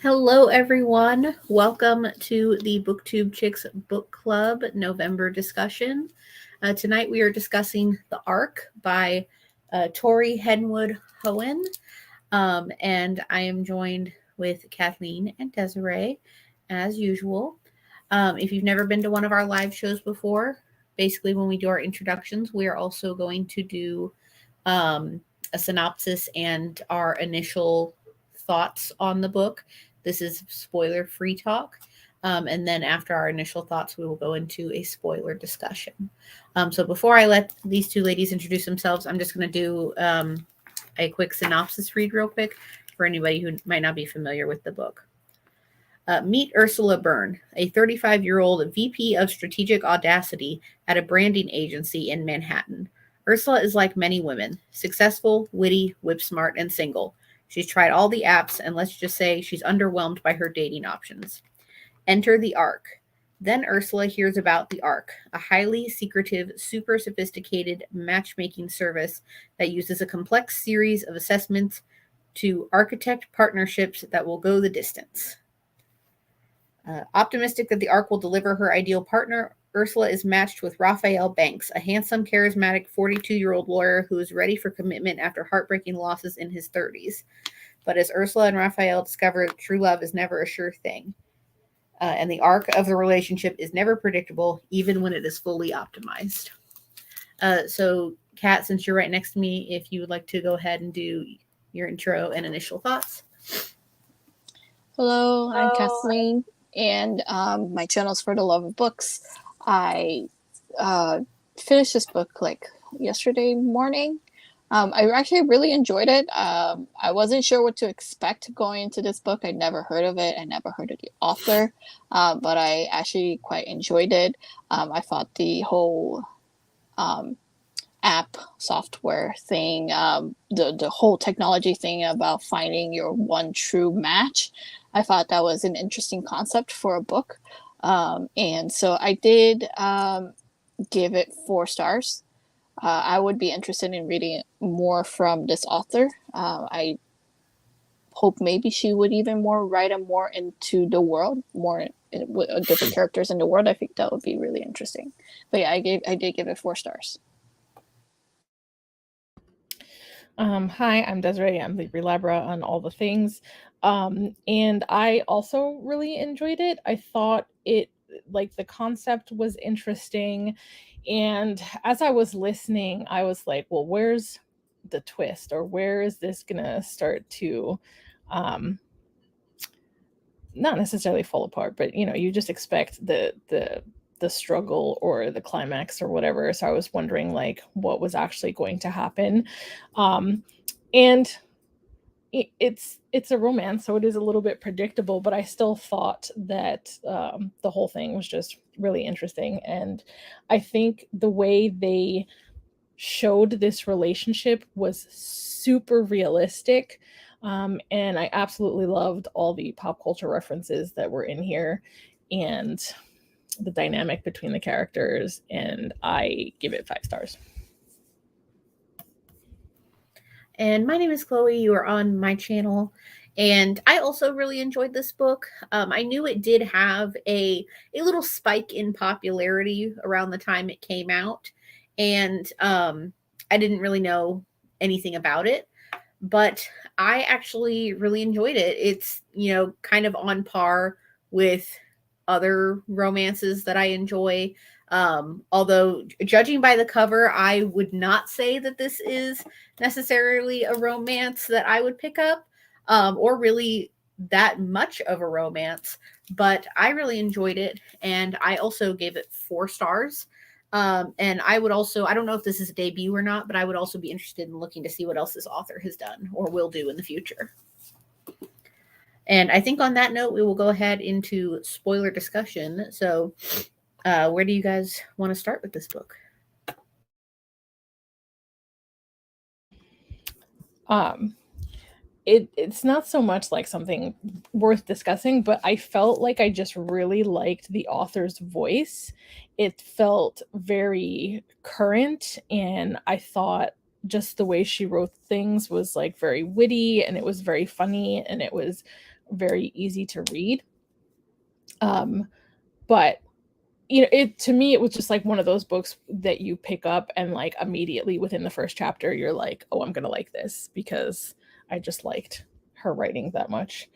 Hello, everyone. Welcome to the Booktube Chicks Book Club November discussion. Tonight we are discussing The Ark by Tory, Henwood, Hoen. And I am joined with Kathleen and Desiree, as usual. If you've never been to one of our live shows before, basically when we do our introductions, we are also going to do a synopsis and our initial thoughts on the book. This is spoiler-free talk. And then after our initial thoughts, we will go into a spoiler discussion. So before I let these two ladies introduce themselves, I'm just going to do a quick synopsis read real quick for anybody who might not be familiar with the book. Meet Ursula Byrne, a 35-year-old VP of Strategic Audacity at a branding agency in Manhattan. Ursula is like many women, successful, witty, whip-smart, and single. She's tried all the apps, and let's just say she's underwhelmed by her dating options. Enter the Ark. Then Ursula hears about the Ark, a highly secretive, super sophisticated matchmaking service that uses a complex series of assessments to architect partnerships that will go the distance. Optimistic that the Ark will deliver her ideal partner, Ursula is matched with Raphael Banks, a handsome, charismatic 42-year-old lawyer who is ready for commitment after heartbreaking losses in his 30s. But as Ursula and Raphael discover, true love is never a sure thing. And the arc of the relationship is never predictable, even when it is fully optimized. So, Kat, since you're right next to me, if you would like to go ahead and do your intro and initial thoughts. Hello, I'm Kathleen, and my channel's For the Love of Books. I finished this book like yesterday morning. I actually really enjoyed it. I wasn't sure what to expect going into this book. I'd never heard of it. I never heard of the author, but I actually quite enjoyed it. I thought the whole app software thing, the whole technology thing about finding your one true match, I thought that was an interesting concept for a book. And so I did give it 4 stars. I would be interested in reading more from this author. I hope maybe she would even write more into the world, more with different characters in the world. I think that would be really interesting. But yeah, I did give it 4 stars. Hi, I'm Desiree. I'm the Relabra on all the things. And I also really enjoyed it. I thought it, like, the concept was interesting. And as I was listening, I was like, well, where's the twist? Or where is this going to start to, not necessarily fall apart, but, you just expect the struggle or the climax or whatever. So I was wondering, like, what was actually going to happen. And it's a romance, so it is a little bit predictable, but I still thought that the whole thing was just really interesting. And I think the way they showed this relationship was super realistic. And I absolutely loved all the pop culture references that were in here and the dynamic between the characters, and I give it 5 stars. And my name is Chloe. You are on my channel. And I also really enjoyed this book. I knew it did have a little spike in popularity around the time it came out. And I didn't really know anything about it. But I actually really enjoyed it. It's, kind of on par with other romances that I enjoy. Although judging by the cover, I would not say that this is necessarily a romance that I would pick up, or really that much of a romance, but I really enjoyed it. And I also gave it 4 stars. And I would also, I don't know if this is a debut or not, but I would also be interested in looking to see what else this author has done or will do in the future. And I think on that note, we will go ahead into spoiler discussion. So where do you guys want to start with this book? It's not so much like something worth discussing, but I felt like I just really liked the author's voice. It felt very current, and I thought just the way she wrote things was like very witty, and it was very funny, and it was very easy to read. But to me, it was just like one of those books that you pick up and like immediately within the first chapter, you're like, oh, I'm gonna like this, because I just liked her writing that much.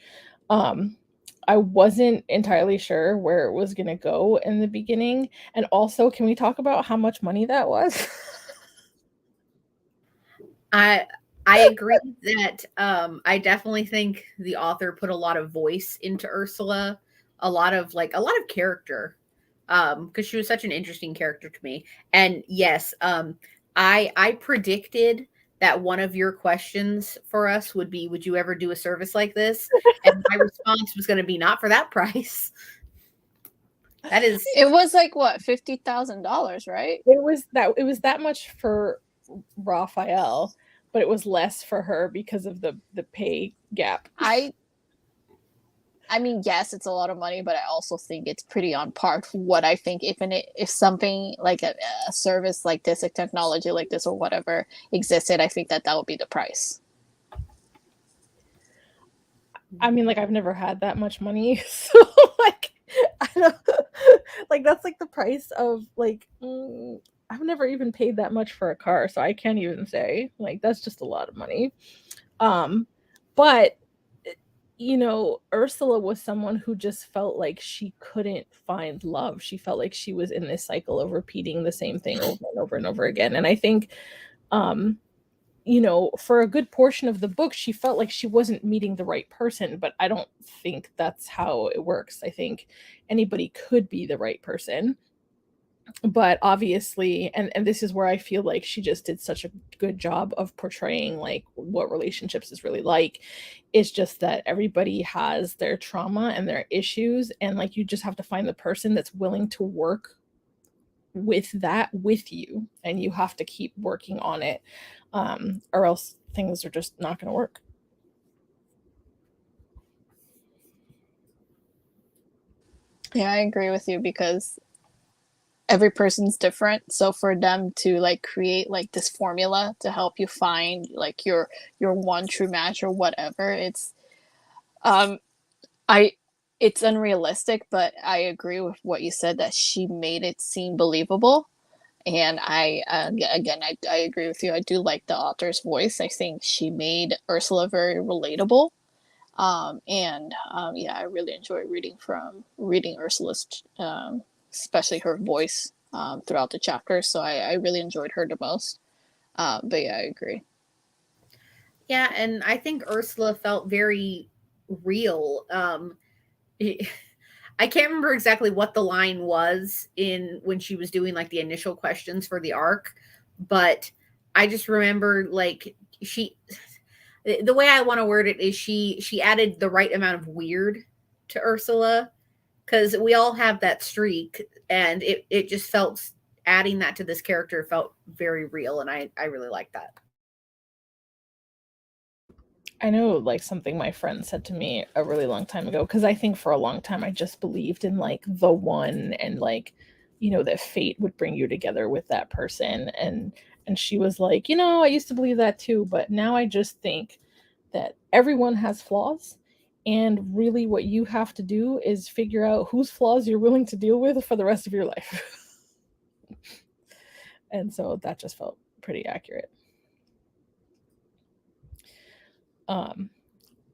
I wasn't entirely sure where it was gonna go in the beginning. And also, can we talk about how much money that was? I agree that I definitely think the author put a lot of voice into Ursula, a lot of character, because she was such an interesting character to me. And yes, I predicted that one of your questions for us would be, would you ever do a service like this? And my response was going to be, not for that price. It was like what, $50,000, right? It was that much for Raphael, but it was less for her because of the pay gap. I mean, yes, it's a lot of money, but I also think it's pretty on par for what I think if something like a service like this, a technology like this or whatever existed, I think that would be the price. I mean, like, I've never had that much money, so like, I don't like, that's like the price of like, I've never even paid that much for a car, so I can't even say, like, that's just a lot of money. But Ursula was someone who just felt like she couldn't find love. She felt like she was in this cycle of repeating the same thing over and over and over again. And I think, for a good portion of the book, she felt like she wasn't meeting the right person, but I don't think that's how it works. I think anybody could be the right person. But obviously, and this is where I feel like she just did such a good job of portraying like what relationships is really like. It's just that everybody has their trauma and their issues, and like you just have to find the person that's willing to work with that with you, and you have to keep working on it, or else things are just not going to work. Yeah, I agree with you, because every person's different. So for them to like create like this formula to help you find like your one true match or whatever, it's it's unrealistic, but I agree with what you said, that she made it seem believable. And I agree with you. I do like the author's voice. I think she made Ursula very relatable. Yeah, I really enjoy reading Ursula's, especially her voice, throughout the chapter. So I really enjoyed her the most. But yeah, I agree. Yeah, and I think Ursula felt very real. I can't remember exactly what the line was in when she was doing like the initial questions for the arc, but I just remember like the way I want to word it is she added the right amount of weird to Ursula, because we all have that streak, and it just felt, adding that to this character felt very real, and I really like that. I know, like, something my friend said to me a really long time ago, because I think for a long time I just believed in like the one, and like, that fate would bring you together with that person. And she was like, I used to believe that too, but now I just think that everyone has flaws, and really what you have to do is figure out whose flaws you're willing to deal with for the rest of your life. And so that just felt pretty accurate.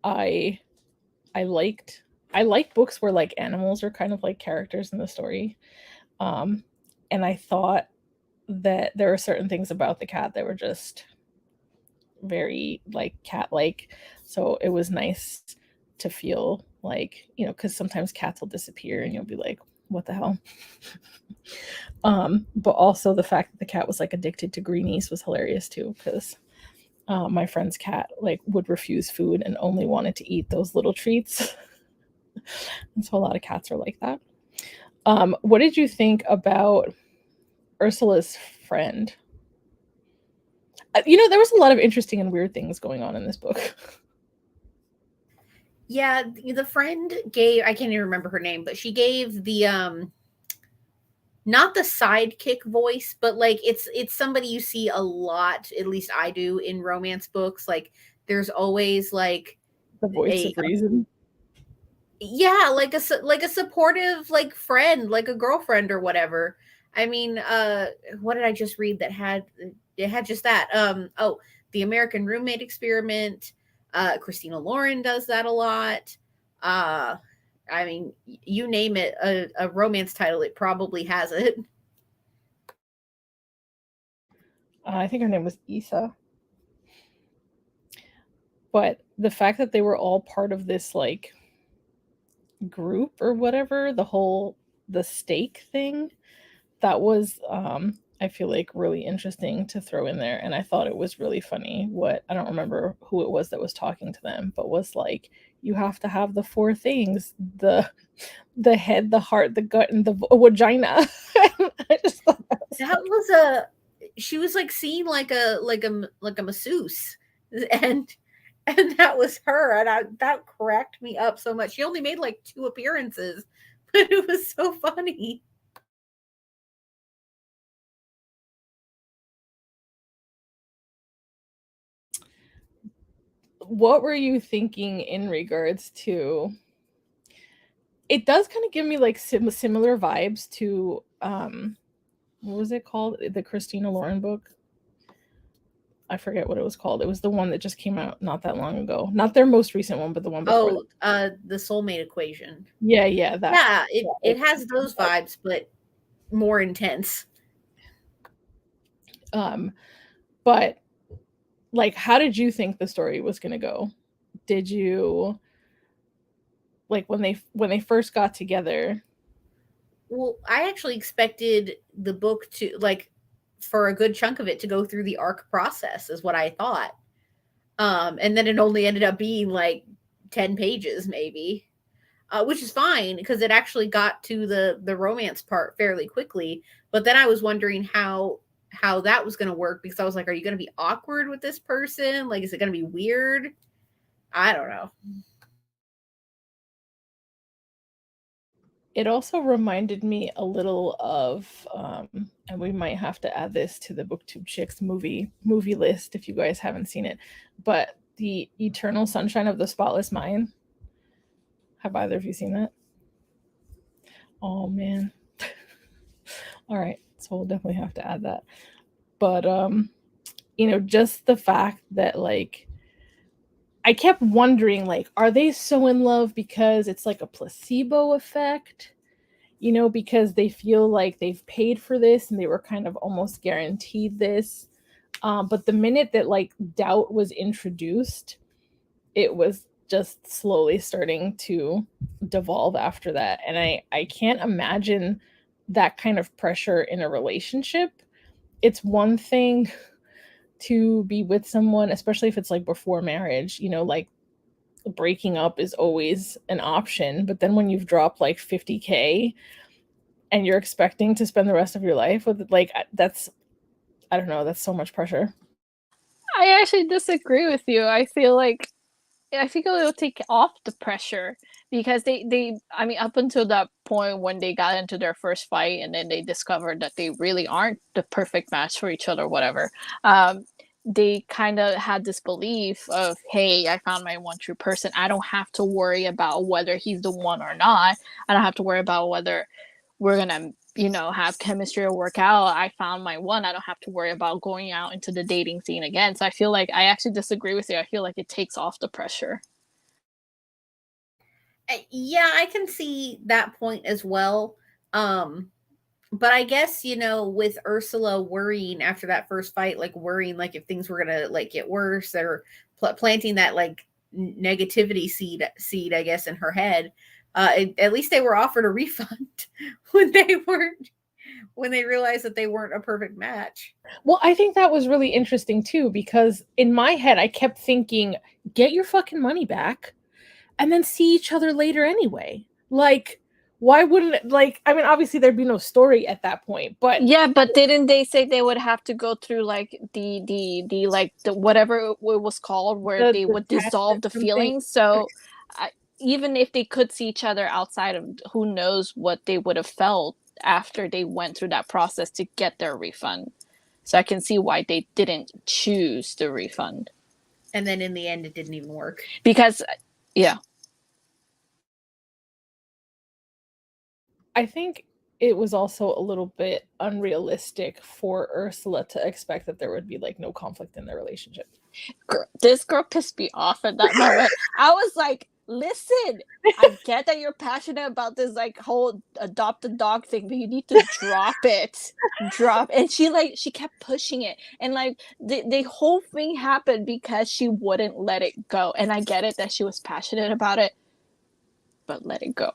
I like books where like animals are kind of like characters in the story. And I thought that there were certain things about the cat that were just very like cat-like. So it was nice to feel like, because sometimes cats will disappear and you'll be like, what the hell? But also the fact that the cat was like addicted to greenies was hilarious too, because my friend's cat like would refuse food and only wanted to eat those little treats. And so a lot of cats are like that. What did you think about Ursula's friend? There was a lot of interesting and weird things going on in this book. Yeah, the friend gave, I can't even remember her name, but she gave the not the sidekick voice, but like it's somebody you see a lot, at least I do, in romance books. Like there's always like The voice of reason. Yeah, like a supportive like friend, like a girlfriend or whatever. I mean, what did I just read that had it had just that? Oh, the American Roommate Experiment. Christina Lauren does that a lot. I mean, you name it, a romance title, it probably has it. I think her name was Issa. But the fact that they were all part of this like group or whatever, the stake thing, that was I feel like really interesting to throw in there. And I thought it was really funny what, I don't remember who it was that was talking to them, but was like, you have to have the 4 things: the head, the heart, the gut, and the vagina. I just thought that was she was like seen like a masseuse, and that was her, and that cracked me up so much. She only made like 2 appearances, but it was so funny. What were you thinking in regards to, it does kind of give me like similar vibes to what was it called, the Christina Lauren book? I forget what it was called. It was the one that just came out not that long ago. Not their most recent one, but the one before. The Soulmate Equation. Yeah, that. Yeah, it has those vibes, but more intense. But like, how did you think the story was going to go? Did you like when they first got together? Well, I actually expected the book to, like, for a good chunk of it, to go through the arc process, is what I thought. And then it only ended up being like 10 pages maybe, which is fine because it actually got to the romance part fairly quickly. But then I was wondering how that was going to work, because I was like, are you going to be awkward with this person? Like, is it going to be weird? I don't know. It also reminded me a little of, and we might have to add this to the Booktube Chicks movie list if you guys haven't seen it, but the Eternal Sunshine of the Spotless Mind. Have either of you seen that? Oh man. All right, so we'll definitely have to add that. But just the fact that, like, I kept wondering, like, are they so in love because it's like a placebo effect? Because they feel like they've paid for this and they were kind of almost guaranteed this. But the minute that like doubt was introduced, it was just slowly starting to devolve after that. And I can't imagine that kind of pressure in a relationship. It's one thing to be with someone, especially if it's like before marriage, like breaking up is always an option. But then when you've dropped like 50K and you're expecting to spend the rest of your life with it, like, that's, I don't know, that's so much pressure. I actually disagree with you. I think it will take off the pressure, because they I mean, up until that point when they got into their first fight and then they discovered that they really aren't the perfect match for each other, whatever, they kind of had this belief of, hey, I found my one true person. I don't have to worry about whether he's the one or not. I don't have to worry about whether we're gonna have chemistry or work out. I found my one. I don't have to worry about going out into the dating scene again. So I feel like I actually disagree with you. I feel like it takes off the pressure. Yeah, I can see that point as well. But I guess, with Ursula worrying after that first fight, like worrying like if things were gonna like get worse, or planting that like negativity seed, I guess, in her head. At least they were offered a refund when they realized that they weren't a perfect match. Well, I think that was really interesting too, because in my head I kept thinking, get your fucking money back and then see each other later anyway. Like, why wouldn't it, like, I mean, obviously there'd be no story at that point, but yeah, but didn't they say they would have to go through like the like the whatever it was called, where they would dissolve the feelings? So even if they could see each other outside of, who knows what they would have felt after they went through that process to get their refund. So I can see why they didn't choose the refund. And then in the end, it didn't even work. Because, yeah. I think it was also a little bit unrealistic for Ursula to expect that there would be like no conflict in their relationship. This girl pissed me off at that moment. I was like, listen, I get that you're passionate about this like whole adopt a dog thing, but you need to drop it. And she kept pushing it. And like the whole thing happened because she wouldn't let it go. And I get it that she was passionate about it, but let it go.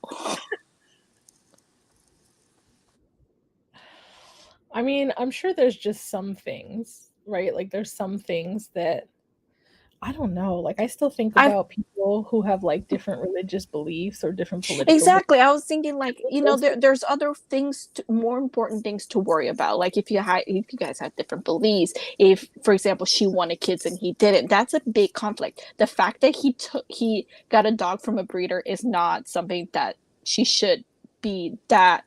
I mean, I'm sure there's just some things, right? Like there's some things that I don't know. Like I still think about people who have like different religious beliefs or different political Exactly. I was thinking like, there's other things, more important things to worry about. Like if you guys had different beliefs, if for example she wanted kids and he didn't, that's a big conflict. The fact that he got a dog from a breeder is not something that she should be that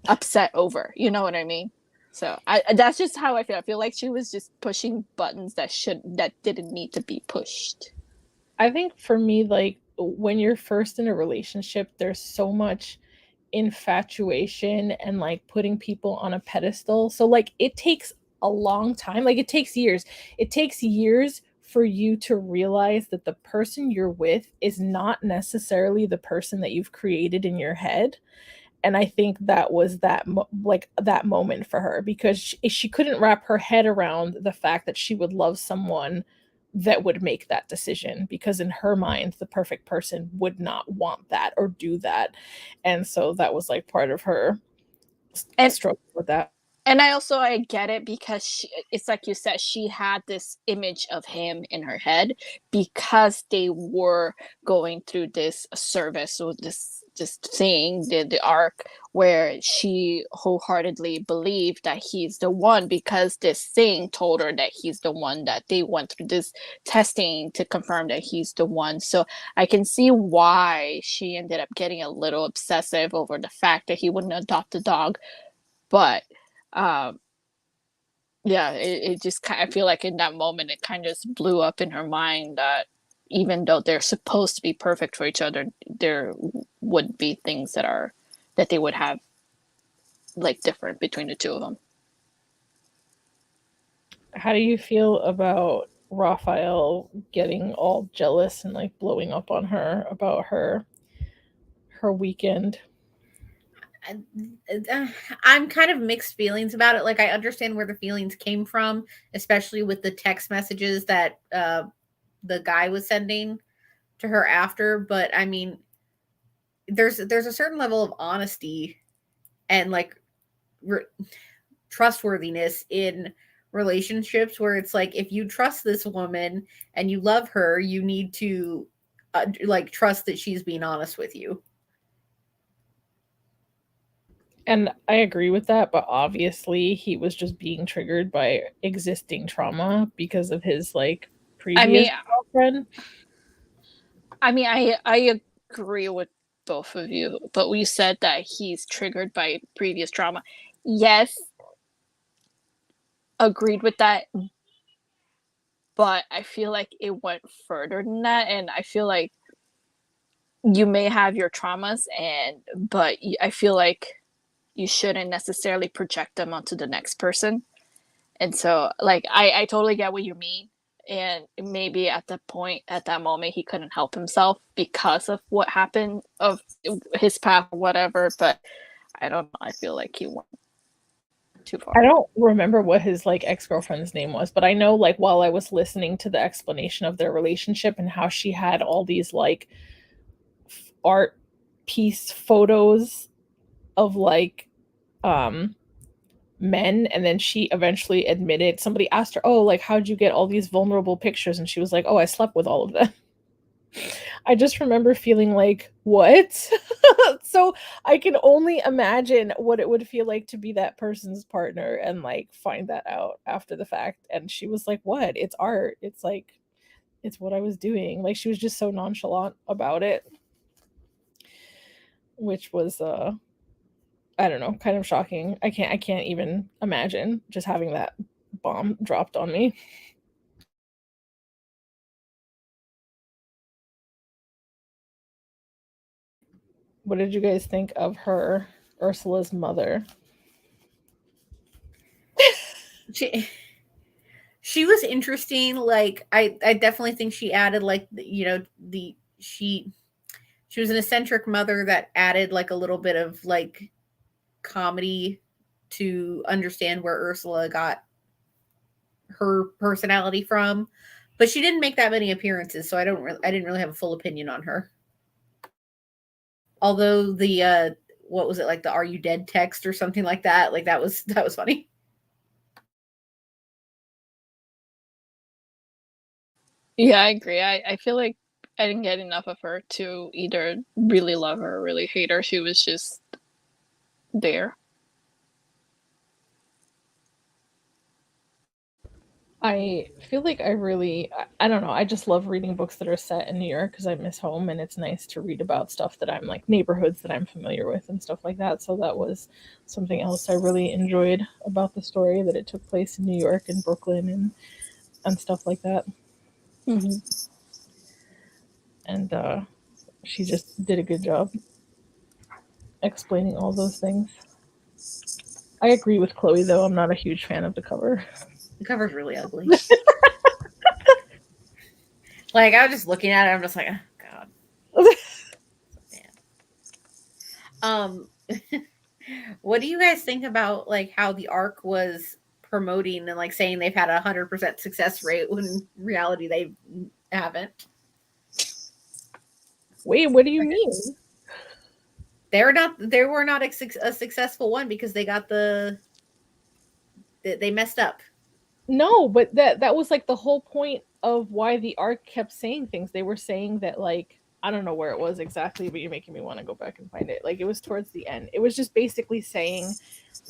upset over. You know what I mean? So that's just how I feel. I feel like she was just pushing buttons that didn't need to be pushed. I think for me, like when you're first in a relationship, there's so much infatuation and like putting people on a pedestal. So like it takes a long time. Like it takes years. It takes years for you to realize that the person you're with is not necessarily the person that you've created in your head. And I think that was that moment for her, because she couldn't wrap her head around the fact that she would love someone that would make that decision, because in her mind the perfect person would not want that or do that. And so that was like part of her struggle with that. And I get it, because it's like you said, she had this image of him in her head because they were going through this service or this thing, the arc, where she wholeheartedly believed that he's the one, because this thing told her that he's the one, that they went through this testing to confirm that he's the one. So I can see why she ended up getting a little obsessive over the fact that he wouldn't adopt a dog. But yeah, it just I feel like in that moment it kind of just blew up in her mind that even though they're supposed to be perfect for each other, there would be things that they would have like different between the two of them. How do you feel about Raphael getting all jealous and like blowing up on her about her weekend? I'm kind of mixed feelings about it. Like I understand where the feelings came from, especially with the text messages that the guy was sending to her after. But I mean, there's a certain level of honesty and like trustworthiness in relationships where it's like, if you trust this woman and you love her, you need to like trust that she's being honest with you. And I agree with that, but obviously he was just being triggered by existing trauma because of his like previous girlfriend. I mean, I agree with both of you, but we said that he's triggered by previous trauma. Yes, agreed with that, but I feel like it went further than that, and I feel like you may have your traumas, but I feel like you shouldn't necessarily project them onto the next person. And so like I totally get what you mean, and maybe at that moment he couldn't help himself because of what happened, of his path or whatever, but I don't know, I feel like he went too far. I don't remember what his like ex-girlfriend's name was, but I know like while I was listening to the explanation of their relationship and how she had all these like art piece photos of like men, and then she eventually admitted, somebody asked her, oh, like how'd you get all these vulnerable pictures, and she was like, oh, I slept with all of them. I just remember feeling like, what? So I can only imagine what it would feel like to be that person's partner and like find that out after the fact. And she was like, what? It's art. It's like, it's what I was doing. Like she was just so nonchalant about it, which was I don't know, kind of shocking. I can't even imagine just having that bomb dropped on me. What did you guys think of her, Ursula's mother? She was interesting. Like I definitely think she added like she was an eccentric mother that added like a little bit of like comedy to understand where Ursula got her personality from, but she didn't make that many appearances, so I didn't really have a full opinion on her. Although the what was it, like the "Are you dead" text or something like that? Like that was funny. Yeah, I agree. I feel like I didn't get enough of her to either really love her or really hate her. She was just there. I feel like I don't know, I just love reading books that are set in New York because I miss home, and it's nice to read about stuff that I'm like neighborhoods that I'm familiar with and stuff like that. So that was something else I really enjoyed about the story, that it took place in New York and Brooklyn and stuff like that. Mm-hmm. And she just did a good job explaining all those things. I agree with Chloe, though. I'm not a huge fan of the cover. The cover's really ugly. Like I was just looking at it, I'm just like, oh god. What do you guys think about like how the ARC was promoting and like saying they've had 100% success rate when in reality they haven't? Wait, what do you mean? They were not a successful one because they got they messed up. No, but that was like the whole point of why the ARC kept saying things. They were saying that, like, I don't know where it was exactly, but you're making me want to go back and find it. Like, it was towards the end. It was just basically saying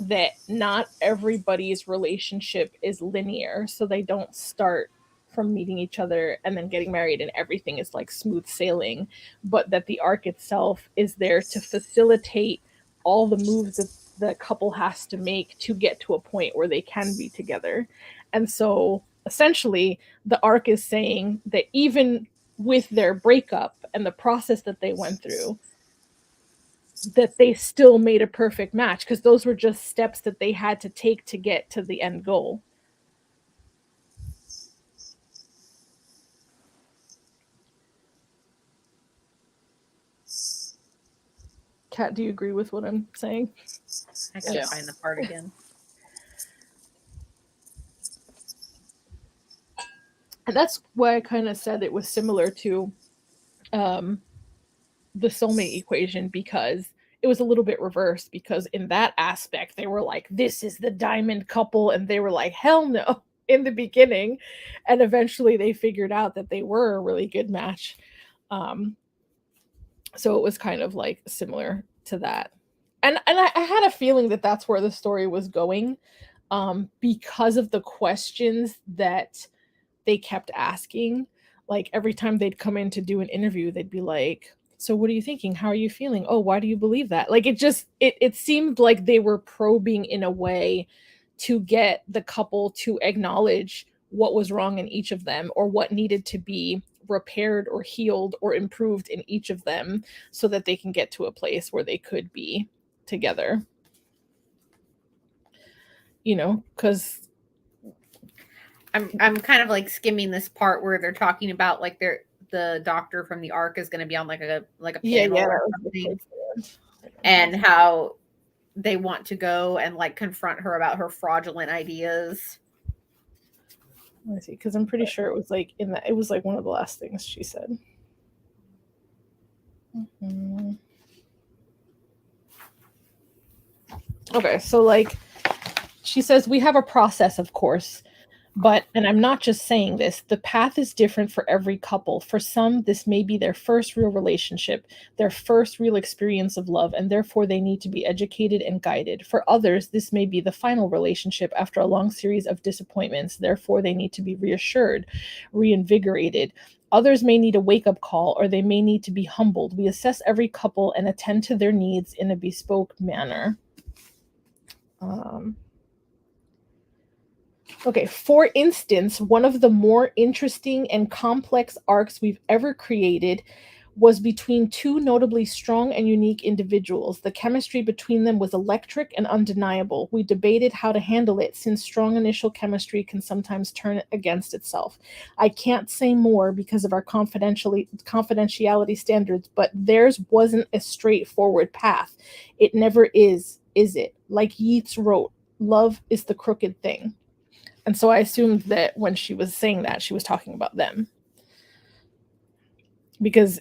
that not everybody's relationship is linear, so they don't start from meeting each other and then getting married and everything is like smooth sailing, but that the ARC itself is there to facilitate all the moves that the couple has to make to get to a point where they can be together. And so essentially the ARC is saying that even with their breakup and the process that they went through, that they still made a perfect match, because those were just steps that they had to take to get to the end goal. Kat, do you agree with what I'm saying? I gotta find the part again. And that's why I kind of said it was similar to the soulmate equation, because it was a little bit reversed, because in that aspect they were like, this is the diamond couple, and they were like, hell no, in the beginning, and eventually they figured out that they were a really good match. So it was kind of like similar to that, and I had a feeling that that's where the story was going, because of the questions that they kept asking. Like every time they'd come in to do an interview, they'd be like, so what are you thinking? How are you feeling? Oh, why do you believe that? Like it seemed like they were probing in a way to get the couple to acknowledge what was wrong in each of them, or what needed to be repaired or healed or improved in each of them, so that they can get to a place where they could be together. You know, because I'm kind of like skimming this part where they're talking about like the doctor from the ARC is going to be on like a panel or something, and how they want to go and like confront her about her fraudulent ideas. Let me see, because I'm pretty sure it was like it was like one of the last things she said. Mm-hmm. Okay, so like she says, we have a process, of course, but, and I'm not just saying this, the path is different for every couple. For some, this may be their first real relationship, their first real experience of love, and therefore they need to be educated and guided. For others, this may be the final relationship after a long series of disappointments, therefore they need to be reassured, reinvigorated. Others may need a wake-up call, or they may need to be humbled. We assess every couple and attend to their needs in a bespoke manner. Okay, for instance, one of the more interesting and complex arcs we've ever created was between two notably strong and unique individuals. The chemistry between them was electric and undeniable. We debated how to handle it since strong initial chemistry can sometimes turn against itself. I can't say more because of our confidentiality standards, but theirs wasn't a straightforward path. It never is it? Like Yeats wrote, love is the crooked thing. And so I assumed that when she was saying that, she was talking about them. Because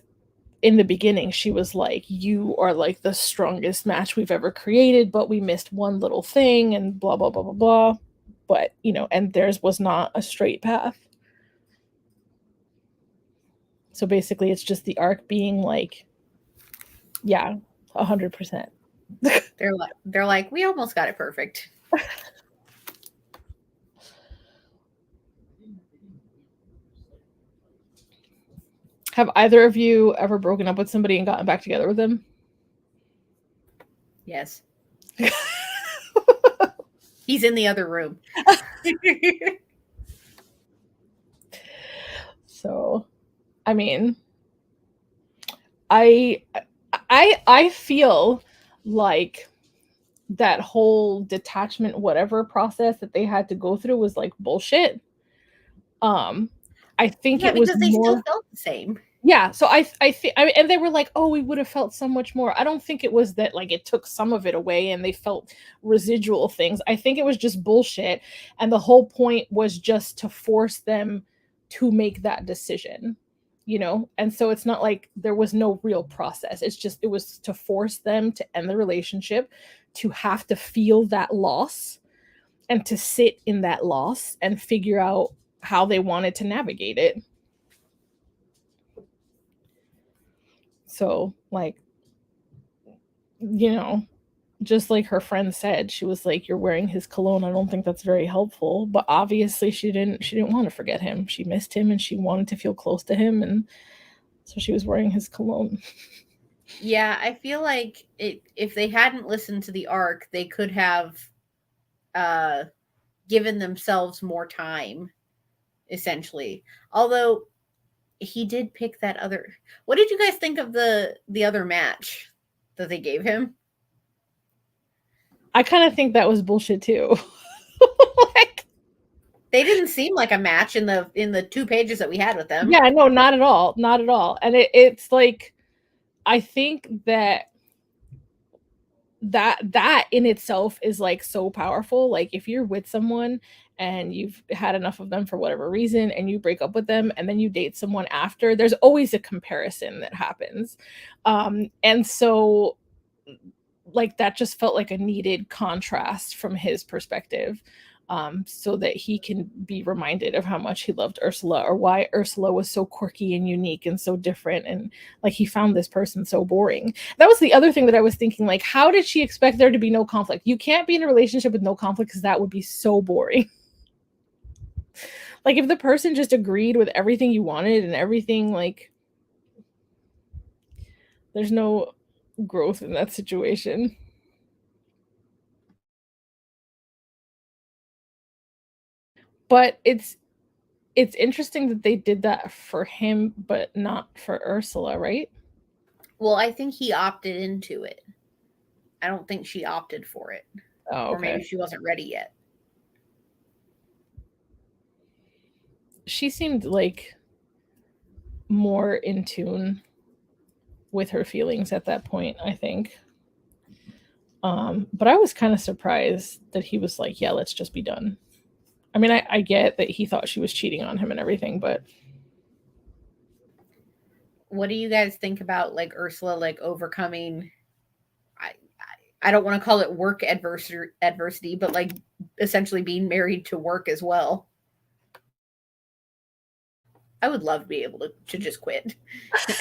in the beginning, she was like, you are like the strongest match we've ever created, but we missed one little thing and blah, blah, blah, blah, blah. But, and theirs was not a straight path. So basically, it's just the arc being like, yeah, 100%. They're like, we almost got it perfect. Have either of you ever broken up with somebody and gotten back together with them? Yes. He's in the other room. So, I mean, I feel like that whole detachment whatever process that they had to go through was like bullshit. I think it was because they still felt the same. Yeah, so I think, and they were like, oh, we would have felt so much more. I don't think it was that like it took some of it away and they felt residual things. I think it was just bullshit, and the whole point was just to force them to make that decision, And so it's not like there was no real process. It was to force them to end the relationship, to have to feel that loss, and to sit in that loss and figure out how they wanted to navigate it. So, like, just like her friend said, she was like, you're wearing his cologne. I don't think that's very helpful. But obviously she didn't want to forget him. She missed him and she wanted to feel close to him. And so she was wearing his cologne. Yeah, I feel like if they hadn't listened to the arc, they could have given themselves more time, essentially. Although he did pick that other. What did you guys think of the other match that they gave him? I kind of think that was bullshit too. Like, they didn't seem like a match in the 2 pages that we had with them. Yeah, no, not at all. Not at all. And it's like, I think that in itself is like so powerful. Like if you're with someone and you've had enough of them for whatever reason and you break up with them and then you date someone after, there's always a comparison that happens. And so like that just felt like a needed contrast from his perspective, so that he can be reminded of how much he loved Ursula, or why Ursula was so quirky and unique and so different, and like he found this person so boring. That was the other thing that I was thinking, like, how did she expect there to be no conflict? You can't be in a relationship with no conflict because that would be so boring. Like if the person just agreed with everything you wanted and everything, like there's no growth in that situation. But it's interesting that they did that for him, but not for Ursula, right? Well, I think he opted into it. I don't think she opted for it. Oh, okay. Or maybe she wasn't ready yet. She seemed like more in tune with her feelings at that point, I think. But I was kind of surprised that he was like, yeah, let's just be done. I mean, I get that he thought she was cheating on him and everything, but what do you guys think about like Ursula like overcoming, I don't want to call it work adversity, but like essentially being married to work as well? I would love to be able to just quit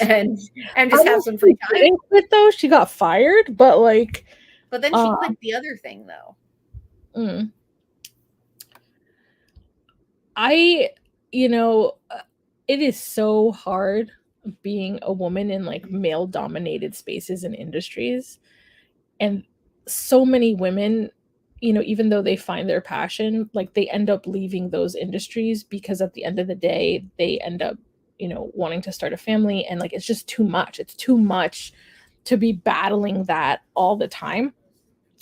and just have some free time. Didn't quit though. She got fired, but like. But then she quit the other thing though. It is so hard being a woman in like male dominated spaces and industries, and so many women even though they find their passion, like they end up leaving those industries because at the end of the day, they end up, wanting to start a family, and like it's just too much. It's too much to be battling that all the time.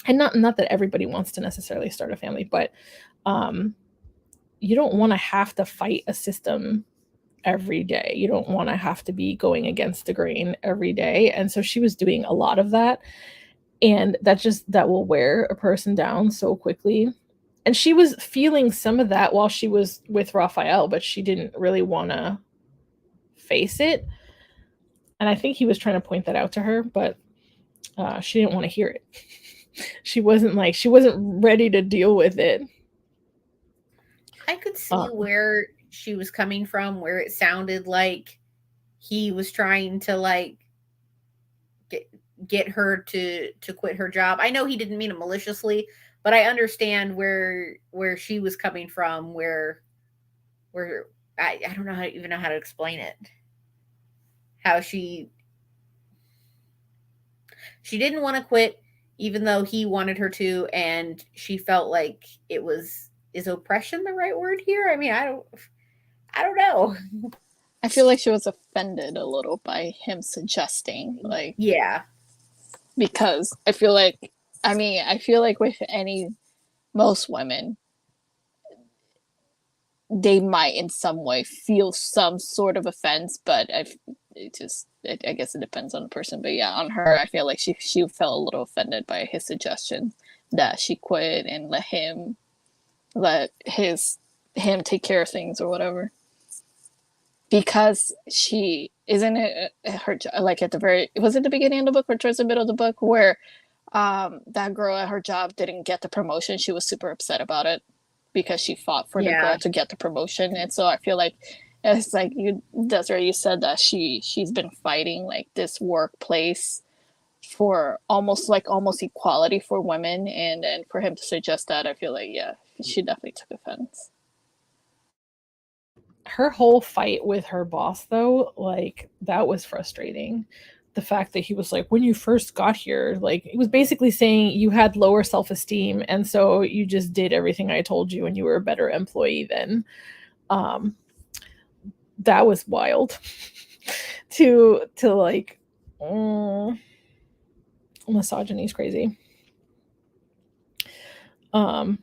And not that everybody wants to necessarily start a family, but you don't want to have to fight a system every day. You don't want to have to be going against the grain every day. And so she was doing a lot of that. And that will wear a person down so quickly. And she was feeling some of that while she was with Raphael, but she didn't really want to face it. And I think he was trying to point that out to her, but she didn't want to hear it. She wasn't ready to deal with it. I could see where she was coming from, where it sounded like he was trying to like get her to quit her job. I know he didn't mean it maliciously, but I understand where she was coming from, where I don't know how to explain it. How she didn't want to quit even though he wanted her to, and she felt like is oppression the right word here? I mean, I don't know. I feel like she was offended a little by him suggesting, like, yeah, because I feel like with most women, they might in some way feel some sort of offense, but I guess it depends on the person. But yeah, on her, I feel like she felt a little offended by his suggestion that she quit and let him take care of things or whatever. Because she isn't it her like at the very, was it the beginning of the book or towards the middle of the book where that girl at her job didn't get the promotion. She was super upset about it because she fought for the girl to get the promotion. And so I feel like it's like that's where you said that she's been fighting like this workplace for almost equality for women, and for him to suggest that, I feel like she definitely took offense. Her whole fight with her boss, though, like that was frustrating. The fact that he was like, when you first got here, like it was basically saying you had lower self-esteem, and so you just did everything I told you and you were a better employee then. That was wild. to like misogyny is crazy. But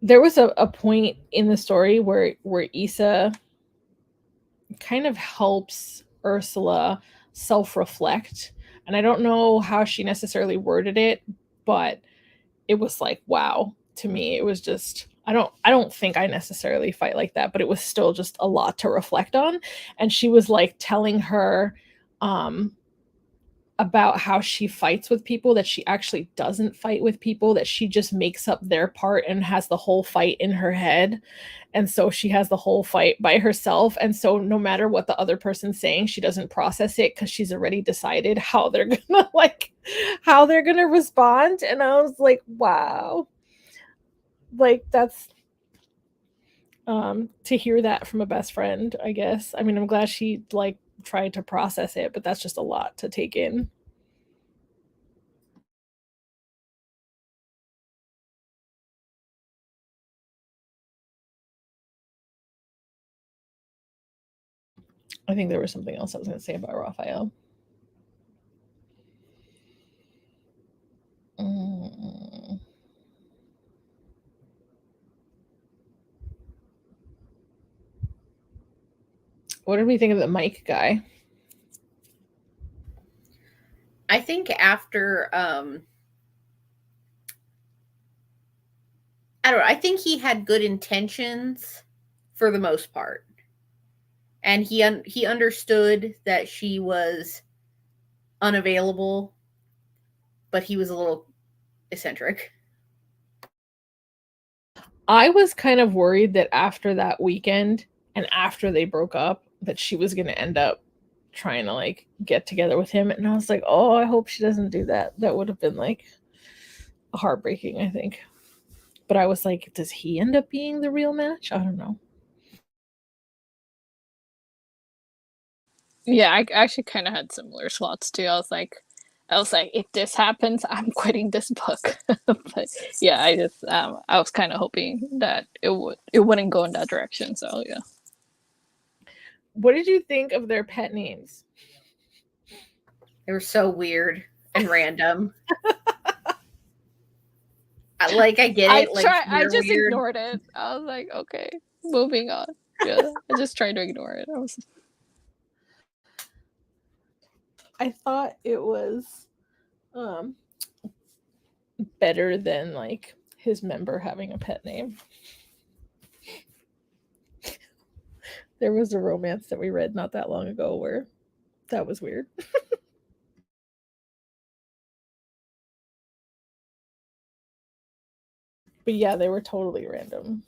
there was a point in the story where Issa kind of helps Ursula self-reflect. And I don't know how she necessarily worded it, but it was like, wow, to me. It was just, I don't think I necessarily fight like that, but it was still just a lot to reflect on. And she was like telling her about how she fights with people, that she actually doesn't fight with people, that she just makes up their part and has the whole fight in her head. And so she has the whole fight by herself. And so no matter what the other person's saying, she doesn't process it because she's already decided how they're gonna respond. And I was like, wow. Like that's to hear that from a best friend, I guess. I mean, I'm glad she like tried to process it, but that's just a lot to take in. I think there was something else I was going to say about Raphael. What did we think of the Mike guy? I think after I don't know, I think he had good intentions for the most part. And he understood that she was unavailable, but he was a little eccentric. I was kind of worried that after that weekend and after they broke up, that she was going to end up trying to like get together with him. And I was like, oh, I hope she doesn't do that. That would have been like heartbreaking, I think. But I was like, does he end up being the real match? I don't know. Yeah, I actually kind of had similar thoughts too. I was like, I was like, if this happens, I'm quitting this book. But yeah, I was kind of hoping that it wouldn't go in that direction. So yeah. What did you think of their pet names? They were so weird and random. I get it. I just weird. ignored it. I was like, okay, moving on. Yeah, I just tried to ignore it. I thought it was better than like his member having a pet name. There was a romance that we read not that long ago where that was weird. But yeah, they were totally random.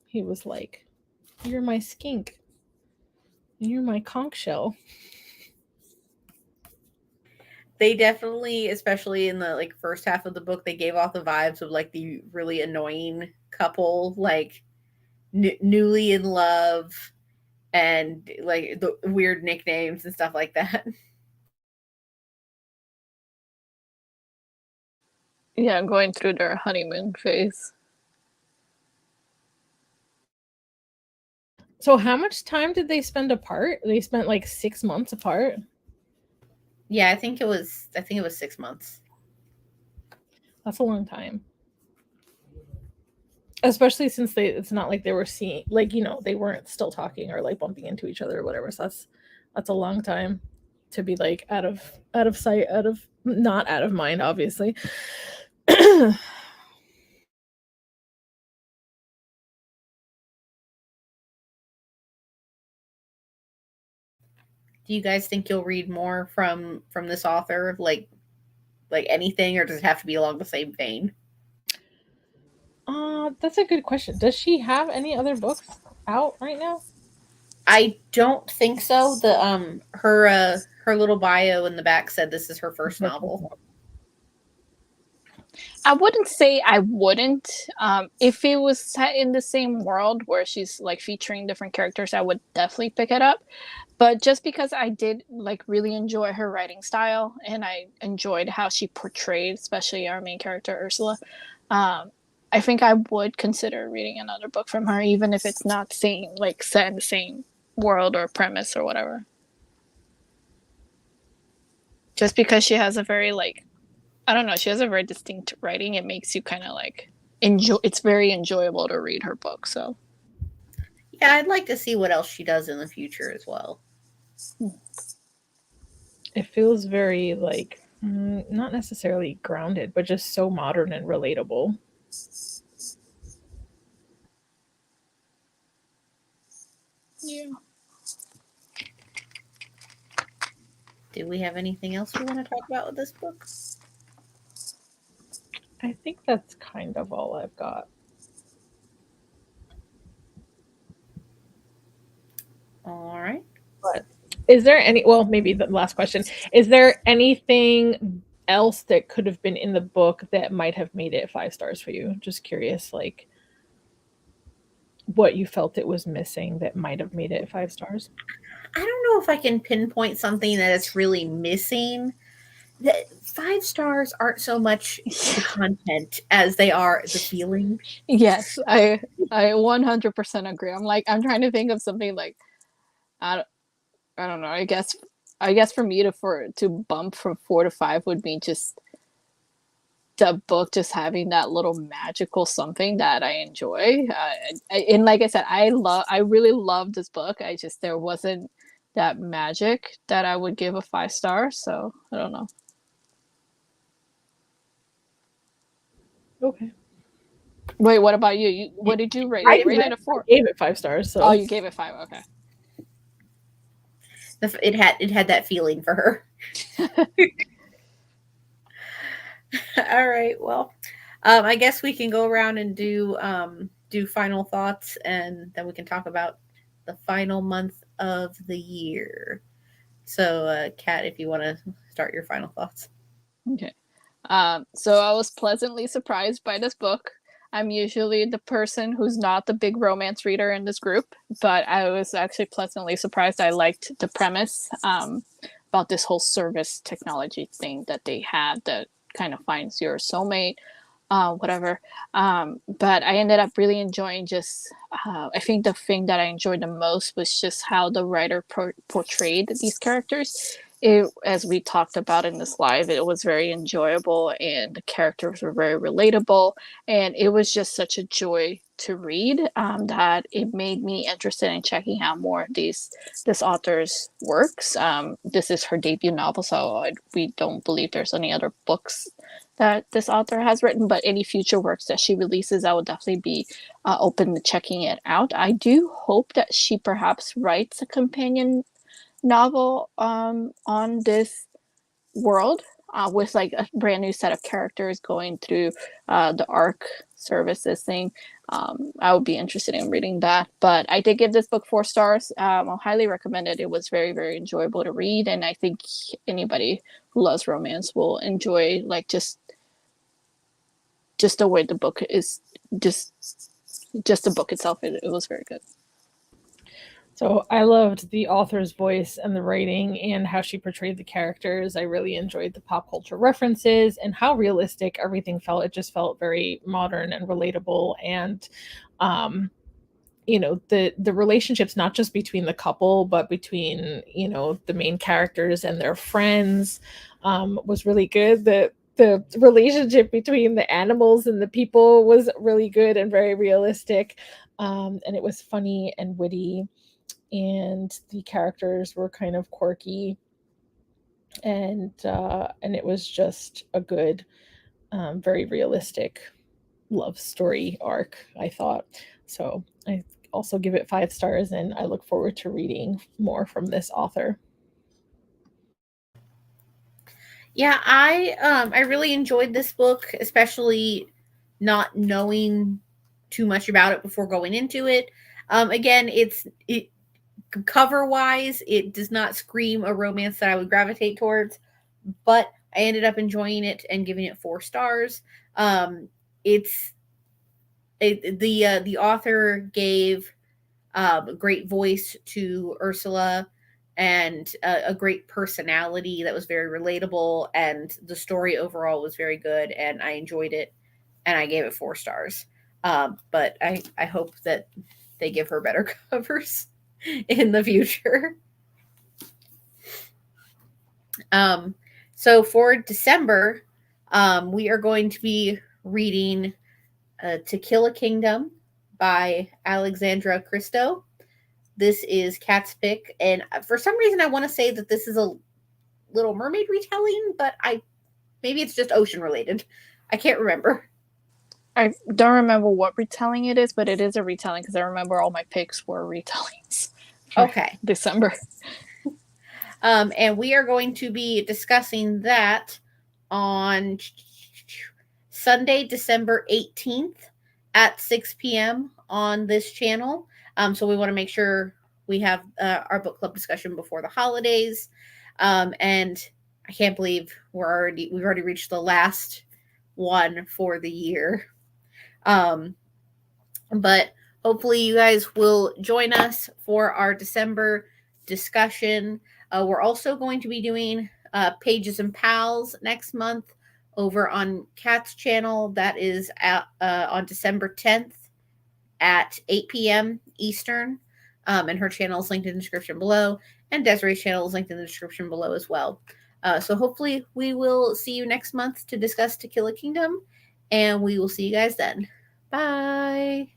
He was like, "You're my skink. You're my conch shell." They definitely, especially in the like first half of the book, they gave off the vibes of like the really annoying couple, like newly in love, and like the weird nicknames and stuff like that. Yeah, going through their honeymoon phase. So how much time did they spend apart? They spent like 6 months apart. Yeah, I think it was 6 months. That's a long time. Especially since it's not like they were seeing, like, you know, they weren't still talking or like bumping into each other or whatever. So that's a long time to be like out of sight, not out of mind, obviously. Do you guys think you'll read more from this author, like anything, or does it have to be along the same vein? That's a good question. Does she have any other books out right now? I don't think so. The her little bio in the back said this is her first novel. I wouldn't say I wouldn't. If it was set in the same world where she's like featuring different characters, I would definitely pick it up. But just because I did like really enjoy her writing style and I enjoyed how she portrayed, especially our main character Ursula, I think I would consider reading another book from her, even if it's not same like set in the same world or premise or whatever. Just because she has a very like, I don't know, she has a very distinct writing. It makes you kind of like enjoy. It's very enjoyable to read her book. So yeah, I'd like to see what else she does in the future as well. It feels very like not necessarily grounded, but just so modern and relatable. yeah. Do we have anything else we want to talk about with this book? I think that's kind of all I've got. All right. But is there any, well, maybe the last question, is there anything else that could have been in the book that might have made it 5 stars for you? Just curious, like what you felt it was missing that might have made it 5 stars. I don't know if I can pinpoint something that it's really missing. The 5 stars aren't so much the content as they are the feeling. Yes, I 100% agree. I'm trying to think of something like I don't know. I guess for me to bump from 4 to 5 would be just the book just having that little magical something that I enjoy. And like I said, I really love this book. There wasn't that magic that I would give a 5 stars. So I don't know. Okay. Wait, what about you? What did you rate? You rated it a 4. I gave it 5 stars. So. Oh, you gave it 5. Okay. It had that feeling for her. All right. Well, I guess we can go around and do final thoughts, and then we can talk about the final month of the year. So, Kat, if you want to start your final thoughts. Okay. So I was pleasantly surprised by this book. I'm usually the person who's not the big romance reader in this group, but I was actually pleasantly surprised. I liked the premise. about this whole service technology thing that they have that kind of finds your soulmate, whatever. But I ended up really enjoying just, I think the thing that I enjoyed the most was just how the writer portrayed these characters. As we talked about in this live, it was very enjoyable and the characters were very relatable. And it was just such a joy to read, that it made me interested in checking out more of this author's works. This is her debut novel, so we don't believe there's any other books that this author has written, but any future works that she releases, I will definitely be open to checking it out. I do hope that she perhaps writes a companion novel on this world, with like a brand new set of characters going through the ARC services thing. I would be interested in reading that. But I did give this book 4 stars. I'll highly recommend it. It was very, very enjoyable to read, and I think anybody who loves romance will enjoy like just the way the book is, just the book itself. It was very good. So I loved the author's voice and the writing and how she portrayed the characters. I really enjoyed the pop culture references and how realistic everything felt. It just felt very modern and relatable. And, you know, the relationships, not just between the couple, but between, you know, the main characters and their friends, was really good. The relationship between the animals and the people was really good and very realistic. And it was funny and witty. And the characters were kind of quirky, and it was just a good, very realistic love story arc, I thought. So I also give it 5 stars, and I look forward to reading more from this author. Yeah, I really enjoyed this book, especially not knowing too much about it before going into it. Again, it cover wise, it does not scream a romance that I would gravitate towards, but I ended up enjoying it and giving it 4 stars. It's the author gave a great voice to Ursula and a great personality that was very relatable, and the story overall was very good, and I enjoyed it, and I gave it 4 stars. But I hope that they give her better covers in the future. So for December, we are going to be reading To Kill a Kingdom by Alexandra Christo. This is Kat's pick, and for some reason I want to say that this is a Little Mermaid retelling, but maybe it's just ocean related. I can't remember. I don't remember what retelling it is, but it is a retelling because I remember all my picks were retellings. Okay. December. And we are going to be discussing that on Sunday, December 18th at 6 p.m. on this channel. So we want to make sure we have our book club discussion before the holidays. And I can't believe we've already reached the last one for the year. But hopefully you guys will join us for our December discussion. We're also going to be doing Pages and Pals next month over on Kat's channel. That is on December 10th at 8 p.m. Eastern. And her channel is linked in the description below. And Desiree's channel is linked in the description below as well. So hopefully we will see you next month to discuss To Kill a Kingdom. And we will see you guys then. Bye.